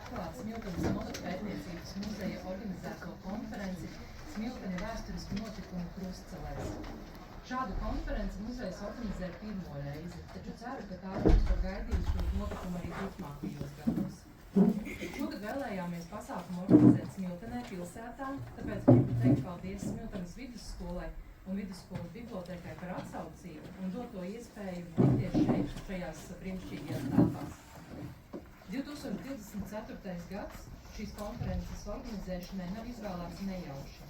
atklāt Smiltenes novada pētniecības muzeja organizēto konferenci Smiltene vēsturiski notikumi Krustcelēs. Šādu konferenci muzejs organizē pirmo reizi, taču ceru, ka tā būs par gaidījušu notikumu arī turpmākajos gados. Šogad vēlējāmies pasākumu organizēt Smiltenē pilsētā, tāpēc gribu teikt paldies Smiltenes vidusskolai un vidusskolas bibliotēkai par atsaucību un doto iespēju tikties šeit, šajās brīnišķīgajās telpās. 2024. gads šīs konferences organizēšanai nav izvēlēts nejauši.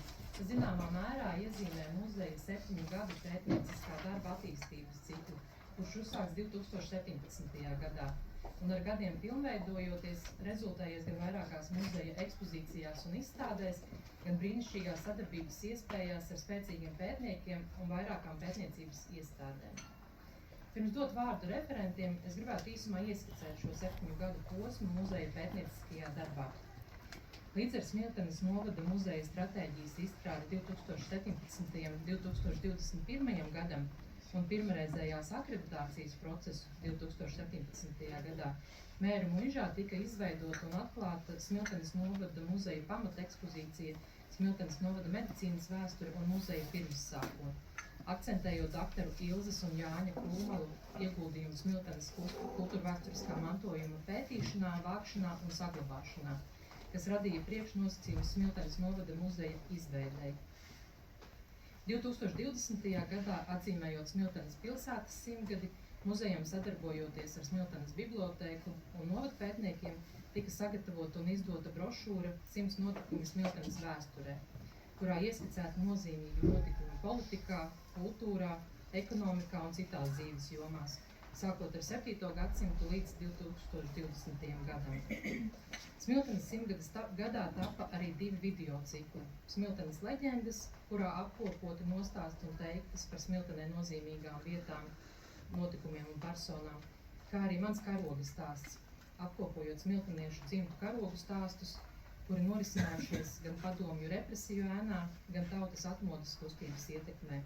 Zināmā mērā iezīmē muzeja 7 gadu pētnieciskā darba attīstības ciklu, kurš uzsāks 2017. gadā, un ar gadiem pilnveidojoties rezultējies gan vairākās muzeja ekspozīcijās un izstādēs, gan brīnišķīgās sadarbības iespējās ar spēcīgiem pētniekiem un vairākām pētniecības iestādēm. Pirms dot vārdu referentiem, es gribētu īsumā ieskicēt šo 7 gadu posmu muzeja pētnieciskajā darbā. Līdz ar Smiltenes novada muzeja stratēģijas izstrādi 2017. un 2021. gadam un pirmreizējās akreditācijas procesu 2017. gadā, Mēra muižā tika izveidota un atklāta Smiltenes novada muzeja pamatekspozīcija Smiltenes novada medicīnas vēsture un muzeja pirmssākumi, akcentējot doktoru Ilzes un Jāņa Krūmalu ieguldījumu Smiltenes kultūrvēsturiskā mantojuma pētīšanā, vākšanā un saglabāšanā, kas radīja priekšnosacījumus Smiltenes novada muzeja izveidei. 2020. gadā, atzīmējot Smiltenes pilsētas 100-gadi, muzejam sadarbojoties ar Smiltenes bibliotēku un novada pētniekiem, tika sagatavota un izdota brošūra 100 notikumi Smiltenes vēsturē, kurā ieskicēta nozīmīgi notikumi politikā, kultūrā, ekonomikā un citās dzīves jomās, sākot ar 7. gadsimtu līdz 2020. gadam. Smiltenes 100-gadas gadā tapa arī 2 video cikli. Smiltenes leģendas, kurā apkopoti nostāsti un teiktas par Smiltenē nozīmīgām vietām, notikumiem un personām, kā arī mans karoga stāsts, apkopojot smilteniešu dzimtu karogu stāstus, kuri norisinājušies gan padomju represiju ēnā, gan tautas atmodas kustības ietekmē.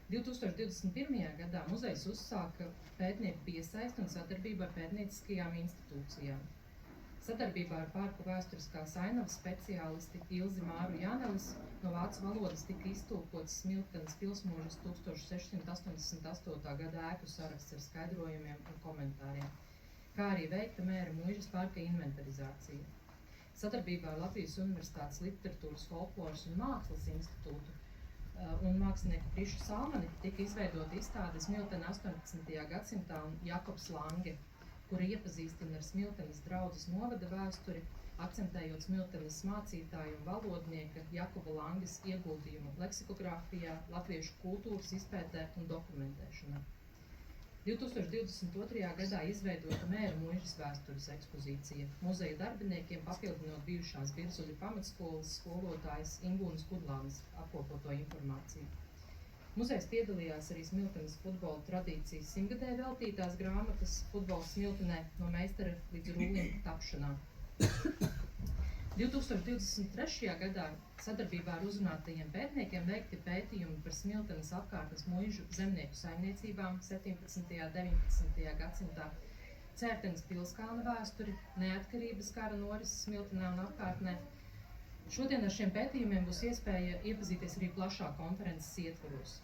2021. gadā muzejs uzsāka pētnieku piesaisti un sadarbību ar pētnieciskajām institūcijām. Sadarbībā ar parku vēsturiskās ainavas speciālisti Ilzi Māru Janelis no vācu valodas tika iztulkots Smiltenes pilsmūžas 1688. gada ēku saraksts ar skaidrojumiem un komentāriem, kā arī veikta Mēra muižas parka inventarizācija. Sadarbībā ar Latvijas Universitātes literatūras, folkloras un mākslas institūtu un mākslinieku Prišu Salmani tika izveidota izstāde Smiltene 18. gadsimtā un Jakobs Lange, kura iepazīstina ar Smiltenes draudzes novada vēsturi, akcentējot Smiltenes mācītāju un valodnieka Jakoba Langes ieguldījumu leksikogrāfijā, latviešu kultūras izpētē un dokumentēšanā. 2022. gadā izveidota Mēra muižas vēstures ekspozīcija, muzeja darbiniekiem papildinot bijušās Virzuļu pamatskolas skolotājas Ingūnas Kudlānes apkopoto informāciju. Muzejs piedalījās arī Smiltenes futbola tradīcijas 100-gadē veltītās grāmatas Futbols Smiltenē no meistara līdz rūlim tapšanā. 2023. gadā sadarbībā ar uzrunātajiem pētniekiem veikti pētījumi par Smiltenes apkārtnes muižu zemnieku saimniecībām 17. un 19. gadsimtā, Cērtenes pilskalna vēsturi, neatkarības kara norises Smiltenē un apkārtnē. Šodien ar šiem pētījumiem būs iespēja iepazīties arī plašā konferences ietvaros.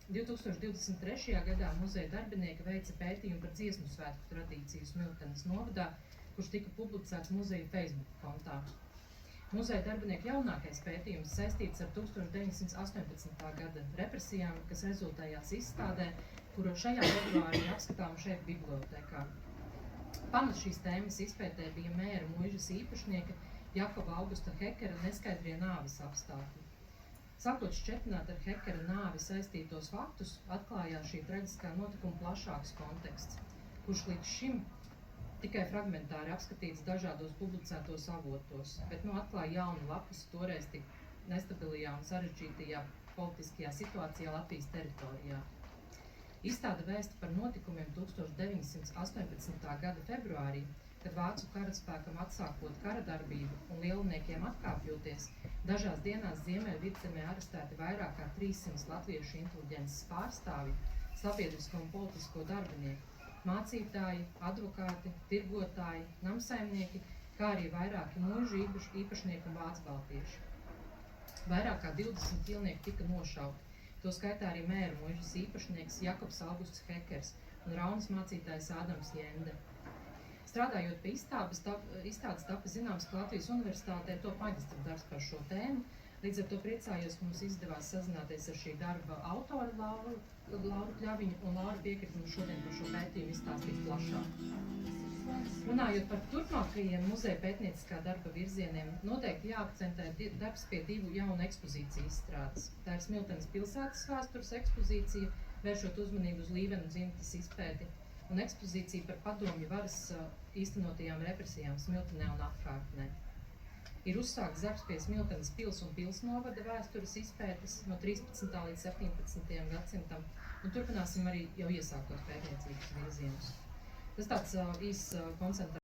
2023. gadā muzeja darbinieki veica pētījumu par dziesmu svētku tradīciju Smiltenes novadā, kurš tika publicēts muzeja Facebook kontā. Muzeja darbinieku jaunākais pētījums saistīts ar 1918. gada represijām, kas rezultējās izstādē, kuru šajā februārī apskatām šeit bibliotēkā. Pamats šīs tēmas izpētē bija Mēra muižas īpašnieka Jakoba Augusta Hekera neskaidrie nāves apstākļi. Sākot šķetināt ar Hekera nāvi saistītos faktus, atklājās šī traģiskā notikuma plašāks konteksts, kurš līdz šim tikai fragmentāri apskatīts dažādos publicētos avotos, bet atklāja jaunu lapus toreiz tik nestabilajā un sarežģītajā politiskajā situācijā Latvijas teritorijā. Izstāde vēsta par notikumiem 1918. gada februārī, kad vācu karaspēkam atsākot kara darbību un lielniekiem atkāpjoties, dažās dienās Ziemeļvidzemē arestēti vairāk kā 300 latviešu inteliģences pārstāvji, sabiedrisko un politisko darbinieku, mācītāji, advokāti, tirgotāji, namsaimnieki, kā arī vairāki mūžu īpašnieku un vācu baltieši. Vairāk kā 20 ķilnieki tika nošauti, to skaitā arī mēra mūžas īpašnieks Jakobs Augusts Hekers un Raunas mācītājs Ādams Jende. Strādājot pie izstādes tapa zināms, ka Latvijas universitātē top maģistra darbs par šo tēmu, līdz ar to priecājos, ka mums izdevās sazināties ar šī darba autoru Lauru Kļaviņu, un Laura piekrita mums šodien par šo pētījumu izstāstīt plašāk. Runājot par turpmākajiem muzeja pētnieciskā darba virzieniem, noteikti jāakcentē darbs pie 2 jaunu ekspozīciju izstrādes. Tā ir Smiltenes pilsētas vēstures ekspozīcija, vēršot uzmanību uz Līvenu dzimtes izpēti, un ekspozīcija par padomju varas īstenotajām represijām Smiltenē un apkārtnē. Ir uzsākts darbs pie Smiltenes pils un pilsnovada vēstures izpētes no 13. līdz 17. gadsimtam, un turpināsim arī jau iesāktos pētniecības virzienus. Tas tāds īsts koncentrāts